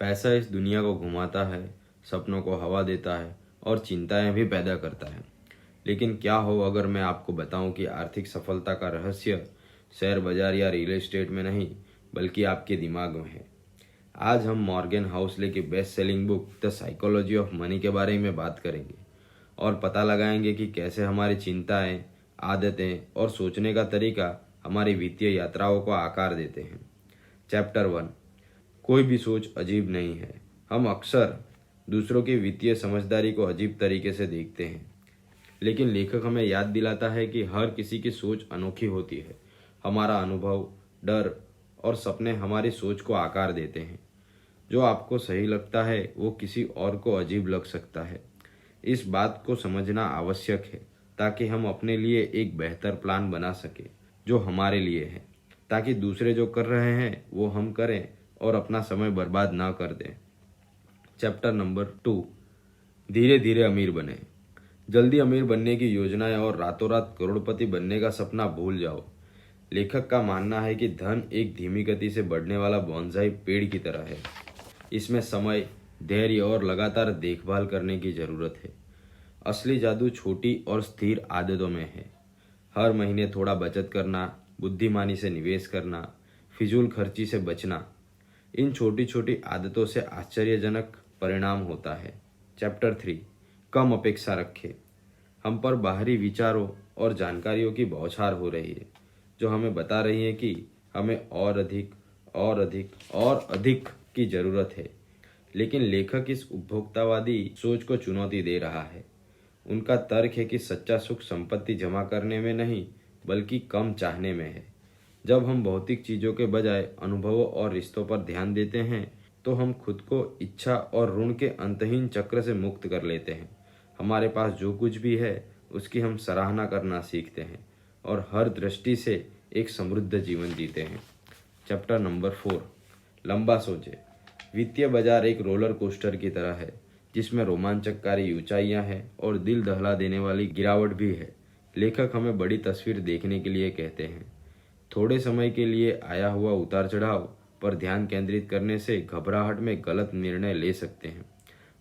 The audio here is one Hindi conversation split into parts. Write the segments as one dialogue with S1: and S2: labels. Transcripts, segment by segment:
S1: पैसा इस दुनिया को घुमाता है, सपनों को हवा देता है और चिंताएं भी पैदा करता है। लेकिन क्या हो अगर मैं आपको बताऊं कि आर्थिक सफलता का रहस्य शेयर बाजार या रियल एस्टेट में नहीं, बल्कि आपके दिमाग में है। आज हम मॉर्गन हाउसले की best selling book the psychology of money के बारे में बात करेंगे और पता लगाएंगे कि कैसे हमारी चिंताएं, आदतें और सोचने का तरीका हमारी वित्तीय यात्राओं को आकार देते हैं। चैप्टर 1। कोई भी सोच अजीब नहीं है। हम अक्सर दूसरों की वित्तीय समझदारी को अजीब तरीके से देखते हैं, लेकिन लेखक हमें याद दिलाता है कि हर किसी की सोच अनोखी होती है। हमारा अनुभव, डर और सपने हमारी सोच को आकार देते हैं। जो आपको सही लगता है वो किसी और को अजीब लग सकता है। इस बात को समझना आवश्यक है ताकि हम अपने लिए एक बेहतर प्लान बना सकें जो हमारे लिए है, ताकि दूसरे जो कर रहे हैं वो हम करें और अपना समय बर्बाद ना कर दें। Chapter number 2। धीरे धीरे अमीर बने। जल्दी अमीर बनने की योजनाएं और रातों रात करोड़पति बनने का सपना भूल जाओ। लेखक का मानना है कि धन एक धीमी गति से बढ़ने वाला बोनसाई पेड़ की तरह है। इसमें समय, धैर्य और लगातार देखभाल करने की जरूरत है। असली जादू छोटी और स्थिर आदतों में है। हर महीने थोड़ा बचत करना, बुद्धिमानी से निवेश करना, फिजूल खर्ची से बचना, इन छोटी छोटी आदतों से आश्चर्यजनक परिणाम होता है। चैप्टर 3। कम अपेक्षा रखें। हम पर बाहरी विचारों और जानकारियों की बौछार हो रही है जो हमें बता रही है कि हमें और अधिक और अधिक और अधिक की जरूरत है। लेकिन लेखक इस उपभोक्तावादी सोच को चुनौती दे रहा है। उनका तर्क है कि सच्चा सुख संपत्ति जमा करने में नहीं, बल्कि कम चाहने में है। जब हम भौतिक चीज़ों के बजाय अनुभवों और रिश्तों पर ध्यान देते हैं तो हम खुद को इच्छा और ऋण के अंतहीन चक्र से मुक्त कर लेते हैं। हमारे पास जो कुछ भी है उसकी हम सराहना करना सीखते हैं और हर दृष्टि से एक समृद्ध जीवन जीते हैं। Chapter number 4। लंबा सोचे। वित्तीय बाजार एक रोलर कोस्टर की तरह है जिसमें रोमांचकारी ऊंचाइयां हैं और दिल दहला देने वाली गिरावट भी है। लेखक हमें बड़ी तस्वीर देखने के लिए कहते हैं। थोड़े समय के लिए आया हुआ उतार चढ़ाव पर ध्यान केंद्रित करने से घबराहट में गलत निर्णय ले सकते हैं।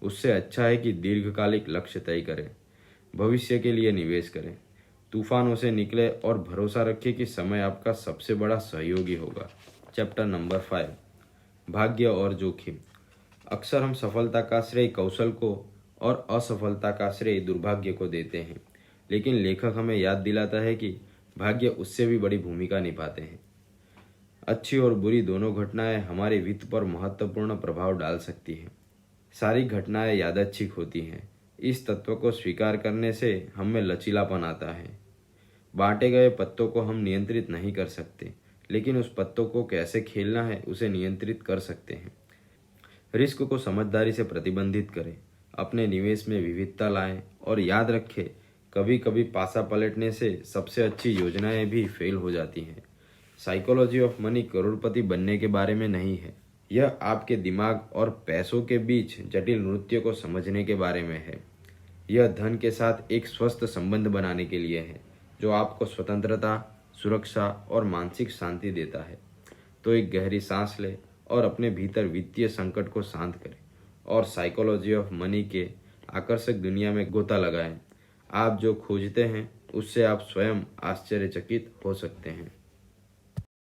S1: उससे अच्छा है कि दीर्घकालिक लक्ष्य तय करें, भविष्य के लिए निवेश करें, तूफानों से निकले और भरोसा रखें कि समय आपका सबसे बड़ा सहयोगी होगा। Chapter number 5। भाग्य और जोखिम। अक्सर हम सफलता का श्रेय कौशल को और असफलता का श्रेय दुर्भाग्य को देते हैं, लेकिन लेखक हमें याद दिलाता है कि भाग्य उससे भी बड़ी भूमिका निभाते हैं। अच्छी और बुरी दोनों घटनाएं हमारे वित्त पर महत्वपूर्ण प्रभाव डाल सकती हैं। सारी घटनाएं यादृच्छिक होती हैं। इस तत्व को स्वीकार करने से हम में लचीलापन आता है। बांटे गए पत्तों को हम नियंत्रित नहीं कर सकते, लेकिन उस पत्तों को कैसे खेलना है उसे नियंत्रित कर सकते हैं। रिस्क को समझदारी से प्रतिबंधित करें, अपने निवेश में विविधता लाएं और याद रखें, कभी कभी पासा पलटने से सबसे अच्छी योजनाएं भी फेल हो जाती हैं। साइकोलॉजी ऑफ मनी करोड़पति बनने के बारे में नहीं है। यह आपके दिमाग और पैसों के बीच जटिल नृत्य को समझने के बारे में है। यह धन के साथ एक स्वस्थ संबंध बनाने के लिए है जो आपको स्वतंत्रता, सुरक्षा और मानसिक शांति देता है। तो एक गहरी सांस लें और अपने भीतर वित्तीय संकट को शांत करें और साइकोलॉजी ऑफ मनी के आकर्षक दुनिया में गोता लगाएं। आप जो खोजते हैं उससे आप स्वयं आश्चर्यचकित हो सकते हैं।